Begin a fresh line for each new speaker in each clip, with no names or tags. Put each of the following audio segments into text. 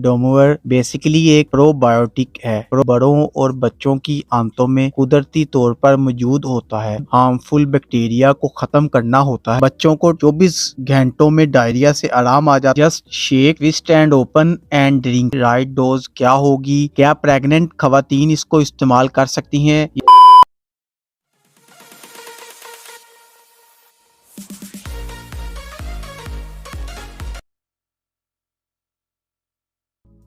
डोमोवर basically एक probiotic है। बड़ों और बच्चों की आंतों में कुदरती तौर पर मौजूद होता है। हार्मफुल बैक्टीरिया को खत्म करना होता है। बच्चों को 24 घंटों में डायरिया से आराम आ जाता है। Just shake, twist and open and drink. Right dose क्या होगी? क्या प्रेग्नेंट खवातीन इसको इस्तेमाल कर सकती हैं?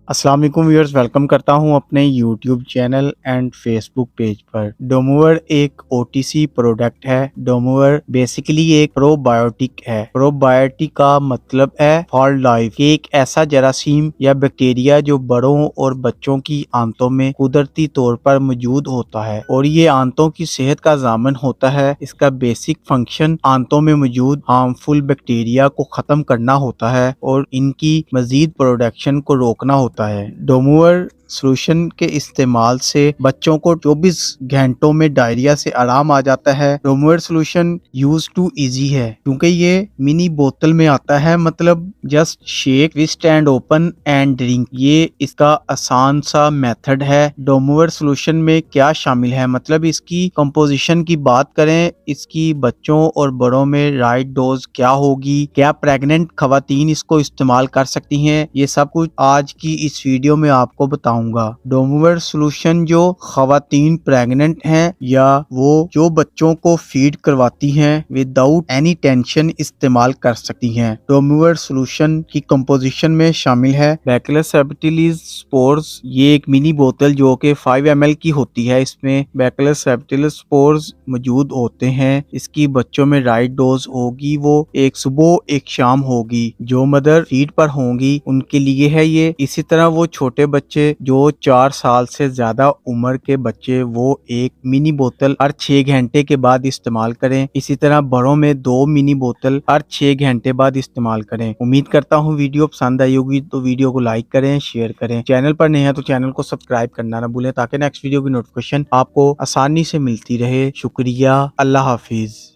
अस्सलाम वालेकुम व्यूअर्स, वेलकम करता हूं अपने YouTube channel and Facebook page पर। डोमोवर एक ओटीसी प्रोडक्ट है। डोमोवर बेसिकली एक प्रोबायोटिक है। प्रोबायोटिक का मतलब है फॉर लाइफ, एक ऐसा जरासीम या बैक्टीरिया जो बड़ों और बच्चों की आंतों में कुदरती तौर पर मौजूद होता है और ये आंतों की सेहत का ज़ामन होता है। इसका बेसिक फंक्शन आंतों में मौजूद हार्मफुल बैक्टीरिया को खत्म करना होता है और इनकी मजीद प्रोडक्शन को रोकना होता है। डोमोवर सोल्यूशन के इस्तेमाल से बच्चों को 24 घंटों में डायरिया से आराम आ जाता है। डोमोवर सोल्यूशन यूज टू इजी है क्योंकि ये मिनी बोतल में आता है। मतलब just shake, twist and open and drink, ये इसका आसान सा मेथड है। डोमोवर सोल्यूशन में क्या शामिल है, मतलब इसकी कंपोजिशन की बात करें, इसकी बच्चों और बड़ों में राइट डोज क्या होगी, क्या प्रेग्नेंट खवातीन इसको इस्तेमाल कर सकती हैं, ये सब कुछ आज की इस वीडियो में आपको बताऊंगा। डोमोवर सोल्यूशन जो खवातीन प्रेग्नेंट हैं या वो जो बच्चों को फीड करवाती हैं विदाउट एनी टेंशन इस्तेमाल कर सकती हैं। डोमोवर सोल्यूशन की कंपोजिशन में शामिल है बैसिलस सबटिलिस स्पोर्स। ये एक मिनी बोतल जो कि 5 ml की होती है। इसमें बैसिलस सबटिलिस स्पोर्स मौजूद होते हैं। इसकी बच्चों में राइट डोज होगी वो एक सुबह एक शाम होगी। जो मदर फीड पर होंगी उनके लिए है ये। इसी तरह वो छोटे बच्चे जो 4 साल से ज्यादा उम्र के बच्चे, वो एक मिनी बोतल हर 6 घंटे के बाद इस्तेमाल करें। इसी तरह बड़ों में 2 मिनी बोतल हर 6 घंटे बाद इस्तेमाल करें। उम्मीद करता हूँ वीडियो पसंद आई होगी, तो वीडियो को लाइक करें, शेयर करें। चैनल पर नए हैं तो चैनल को सब्सक्राइब करना ना भूलें ताकि नेक्स्ट वीडियो की नोटिफिकेशन आपको आसानी से मिलती रहे। शुक्रिया, अल्लाह हाफिज।